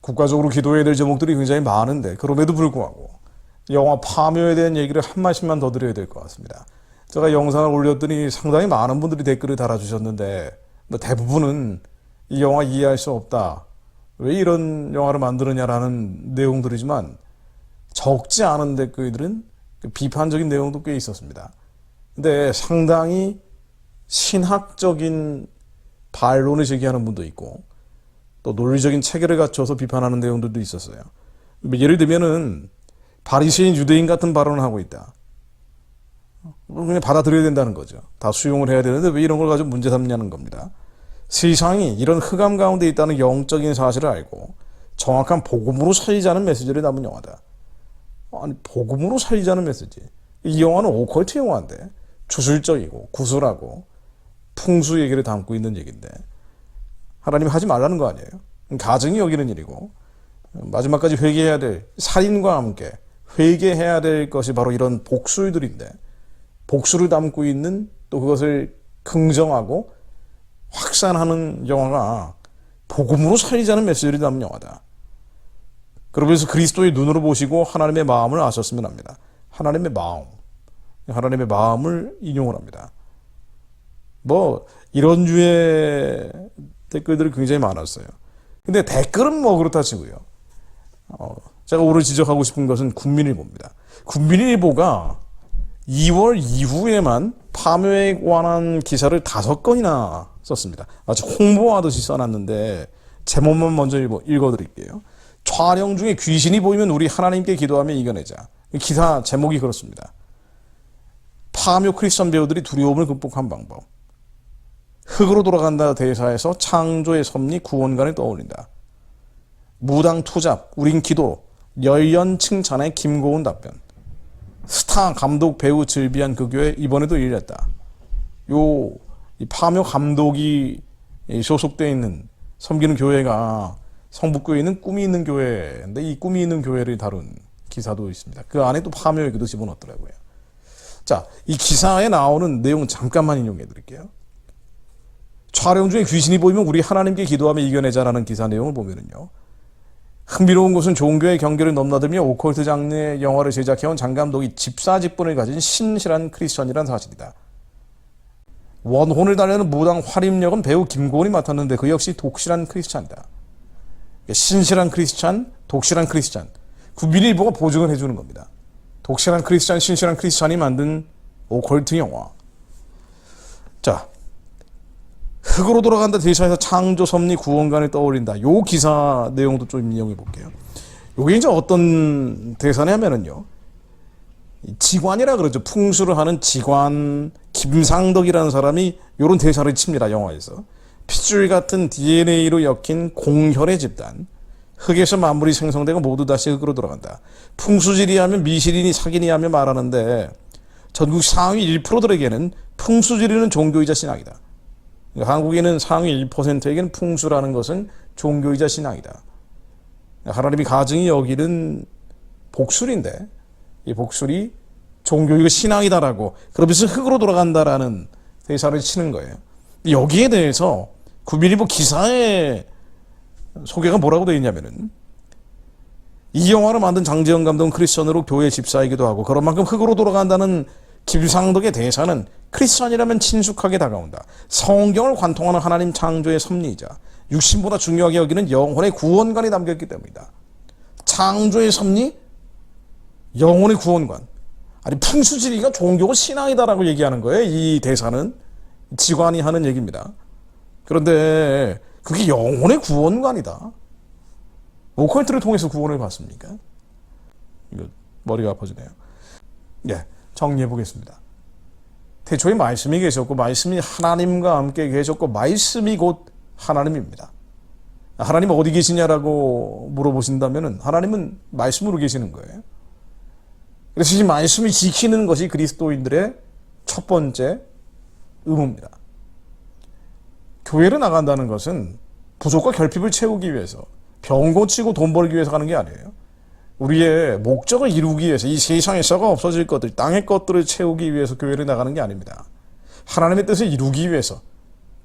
국가적으로 기도해야 될 제목들이 굉장히 많은데 그럼에도 불구하고 영화 파묘에 대한 얘기를 한 말씀만 더 드려야 될 것 같습니다. 제가 영상을 올렸더니 상당히 많은 분들이 댓글을 달아주셨는데 대부분은 이 영화 이해할 수 없다, 왜 이런 영화를 만드느냐라는 내용들이지만 적지 않은 댓글들은 비판적인 내용도 꽤 있었습니다. 근데 상당히 신학적인 반론을 제기하는 분도 있고 또 논리적인 체계를 갖춰서 비판하는 내용들도 있었어요. 예를 들면은 바리새인 유대인 같은 발언을 하고 있다. 그냥 받아들여야 된다는 거죠. 다 수용을 해야 되는데 왜 이런 걸 가지고 문제 삼냐는 겁니다. 세상이 이런 흑암 가운데 있다는 영적인 사실을 알고 정확한 복음으로 살리자는 메시지를 담은 영화다. 아니, 복음으로 살리자는 메시지. 이 영화는 오컬트 영화인데 주술적이고 구술하고 풍수 얘기를 담고 있는 얘기인데 하나님이 하지 말라는 거 아니에요? 가정이 여기는 일이고 마지막까지 회개해야 될, 살인과 함께 회개해야 될 것이 바로 이런 복술들인데 복술을 담고 있는, 또 그것을 긍정하고 확산하는 영화가 복음으로 살리자는 메시지를 담은 영화다. 그러면서 그리스도의 눈으로 보시고 하나님의 마음을 아셨으면 합니다. 하나님의 마음을 인용을 합니다. 이런 류의 댓글들이 굉장히 많았어요. 근데 댓글은 그렇다 치고요. 제가 오늘 지적하고 싶은 것은 국민일보입니다. 국민일보가 2월 이후에만 파묘에 관한 기사를 5건이나 썼습니다. 마치 홍보하듯이 써놨는데 제목만 먼저 읽어드릴게요. 촬영 중에 귀신이 보이면 우리 하나님께 기도하며 이겨내자. 기사 제목이 그렇습니다. 파묘 크리스천 배우들이 두려움을 극복한 방법. 흙으로 돌아간다 대사에서 창조의 섭리 구원관을 떠올린다. 무당 투잡 우린 기도 열연 칭찬의 김고은 답변. 스타 감독 배우 즐비한 그 교회 이번에도 일렸다. 이 파묘 감독이 소속되어 있는 섬기는 교회가 성북교에 있는 꿈이 있는 교회인데 이 꿈이 있는 교회를 다룬 기사도 있습니다. 그 안에 또 파묘 얘기도 집어넣었더라고요. 자, 이 기사에 나오는 내용 잠깐만 인용해 드릴게요. 촬영 중에 귀신이 보이면 우리 하나님께 기도하며 이겨내자라는 기사 내용을 보면은요. 흥미로운 것은 종교의 경계를 넘나들며 오컬트 장르의 영화를 제작해온 장 감독이 집사직분을 가진 신실한 크리스천이란 사실이다. 원혼을 달래는 무당 활임역은 배우 김고은이 맡았는데 그 역시 독실한 크리스찬이다. 신실한 크리스찬, 독실한 크리스찬. 국민일보가 보증을 해주는 겁니다. 독실한 크리스찬, 신실한 크리스찬이 만든 오컬트 영화. 자, 흙으로 돌아간다 대사에서 창조 섭리 구원관을 떠올린다. 요 기사 내용도 좀 인용해 볼게요. 요게 이제 어떤 대사냐면은요. 지관이라 그러죠. 풍수를 하는 지관 김상덕이라는 사람이 요런 대사를 칩니다. 영화에서. 핏줄 같은 DNA로 엮인 공혈의 집단. 흙에서 만물이 생성되고 모두 다시 흙으로 돌아간다. 풍수지리 하면 미실이니 사기니 하며 말하는데 전국 상위 1%들에게는 풍수지리는 종교이자 신앙이다. 한국에는 상위 1%에게는 풍수라는 것은 종교이자 신앙이다. 하나님이 가증히 여기는 복술인데 이 복술이 종교이고 신앙이다라고 그러면서 흙으로 돌아간다라는 대사를 치는 거예요. 여기에 대해서 국민일보 기사의 소개가 뭐라고 되어 있냐면은 이 영화를 만든 장지영 감독은 크리스천으로 교회 집사이기도 하고 그런 만큼 흙으로 돌아간다는 김상덕의 대사는 크리스천이라면 친숙하게 다가온다. 성경을 관통하는 하나님 창조의 섭리이자 육신보다 중요하게 여기는 영혼의 구원관이 담겨있기 때문이다. 창조의 섭리, 영혼의 구원관. 아니 풍수지리가 종교고 신앙이다라고 얘기하는 거예요. 이 대사는 지관이 하는 얘기입니다. 그런데 그게 영혼의 구원관이다. 오컬트를 통해서 구원을 받습니까? 이거 머리가 아파지네요. 예, 정리해 보겠습니다. 태초에 말씀이 계셨고 말씀이 하나님과 함께 계셨고 말씀이 곧 하나님입니다. 하나님 어디 계시냐라고 물어보신다면 하나님은 말씀으로 계시는 거예요. 그래서 이 말씀을 지키는 것이 그리스도인들의 첫 번째 의무입니다. 교회를 나간다는 것은 부족과 결핍을 채우기 위해서 병 고치고 돈 벌기 위해서 가는 게 아니에요. 우리의 목적을 이루기 위해서 이 세상에 썩어 없어질 것들, 땅의 것들을 채우기 위해서 교회를 나가는 게 아닙니다. 하나님의 뜻을 이루기 위해서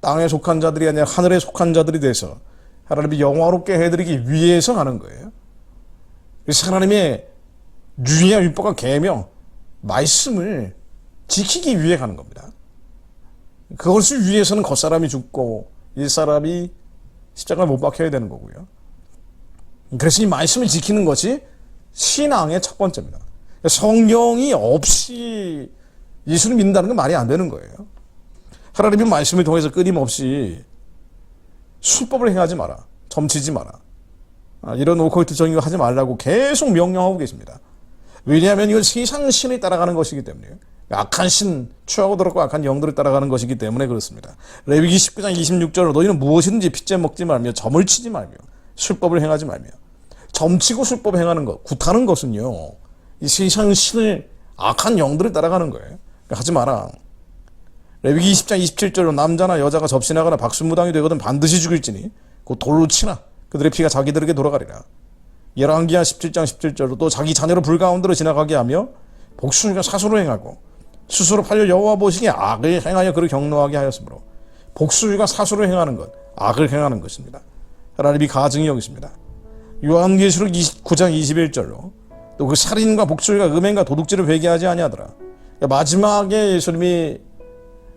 땅에 속한 자들이 아니라 하늘에 속한 자들이 돼서 하나님이 영화롭게 해드리기 위해서 하는 거예요. 그래서 하나님의 유의와 율법과 계명, 말씀을 지키기 위해 하는 겁니다. 그것을 위해서는 겉사람이 죽고 일사람이 십자가에 못 박혀야 되는 거고요. 그래서 이 말씀을 지키는 것이 신앙의 첫 번째입니다. 성경이 없이 예수를 믿는다는 건 말이 안 되는 거예요. 하나님의 말씀을 통해서 끊임없이 술법을 행하지 마라, 점치지 마라, 이런 오컬트 정의를 하지 말라고 계속 명령하고 계십니다. 왜냐하면 이건 세상 신을 따라가는 것이기 때문에요. 악한 신, 취하고 더럽고 악한 영들을 따라가는 것이기 때문에 그렇습니다. 레위기 19장 26절로 너희는 무엇이든지 핏째 먹지 말며 점을 치지 말며 술법을 행하지 말며. 점치고 술법 행하는 것, 굿하는 것은요, 이 세상 신을, 악한 영들을 따라가는 거예요. 그러니까 하지 마라. 레위기 20장 27절로 남자나 여자가 접신하거나 박수무당이 되거든 반드시 죽일지니 곧 돌로 치나 그들의 피가 자기들에게 돌아가리라. 열왕기하 17장 17절로 또 자기 자녀를 불 가운데로 지나가게 하며 복수니까 사수로 행하고 스스로 팔려 여호와 보시기에 악을 행하여 그를 경노하게 하였으므로 복수가 사수로 행하는 것, 악을 행하는 것입니다. 하나님이 가증히 여기십니다. 요한계시록 9장 21절로 또 그 살인과 복수가 음행과 도둑질을 회개하지 아니하더라. 마지막에 예수님이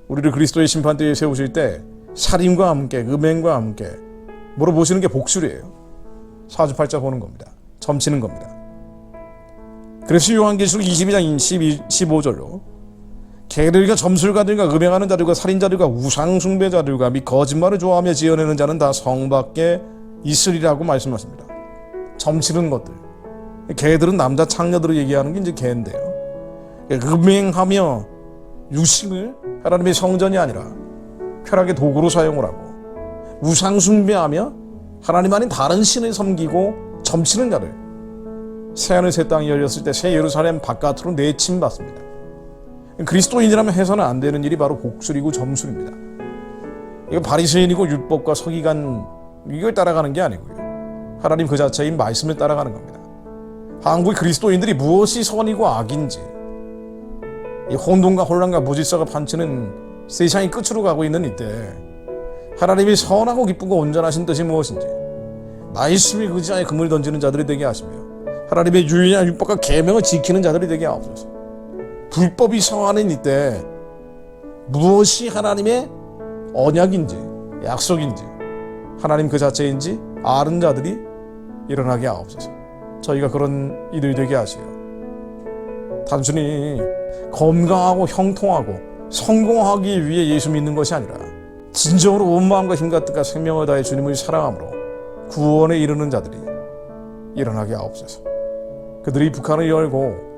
우리를 그리스도의 심판대에 세우실 때 살인과 함께 음행과 함께 물어보시는 게 복술이에요. 사주팔자 보는 겁니다. 점치는 겁니다. 그래서 요한계시록 22장 15절로 개들과 점술가들과 음행하는 자들과 살인자들과 우상숭배자들과 및 거짓말을 좋아하며 지어내는 자는 다 성 밖에 있으리라고 말씀하십니다. 점치는 것들, 개들은 남자 창녀들을 얘기하는 게 이제 개인데요. 음행하며 유식을 하나님의 성전이 아니라 쾌락의 도구로 사용을 하고 우상숭배하며 하나님 아닌 다른 신을 섬기고 점치는 자들, 새하늘 새 땅이 열렸을 때 새 예루살렘 바깥으로 내침받습니다. 그리스도인이라면 해서는 안 되는 일이 바로 복술이고 점술입니다. 이거 바리새인이고 율법과 서기관 이걸 따라가는 게 아니고요. 하나님 그 자체인 말씀을 따라가는 겁니다. 한국의 그리스도인들이 무엇이 선이고 악인지, 이 혼돈과 혼란과 무질서가 판치는 세상이 끝으로 가고 있는 이때 하나님이 선하고 기쁘고 온전하신 뜻이 무엇인지 말씀이 의지하에 금을 던지는 자들이 되게 하시며 하나님의 유의와 율법과 계명을 지키는 자들이 되게 하옵소서. 불법이 성하는 이때 무엇이 하나님의 언약인지 약속인지 하나님 그 자체인지 아는 자들이 일어나게 하옵소서. 저희가 그런 이들이 되게 하시오. 단순히 건강하고 형통하고 성공하기 위해 예수 믿는 것이 아니라 진정으로 온 마음과 힘과 뜻과 생명을 다해 주님을 사랑함으로 구원에 이르는 자들이 일어나게 하옵소서. 그들이 북한을 열고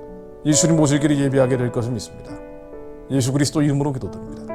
예수님 모실 길을 예비하게 될 것을 믿습니다. 예수 그리스도 이름으로 기도드립니다.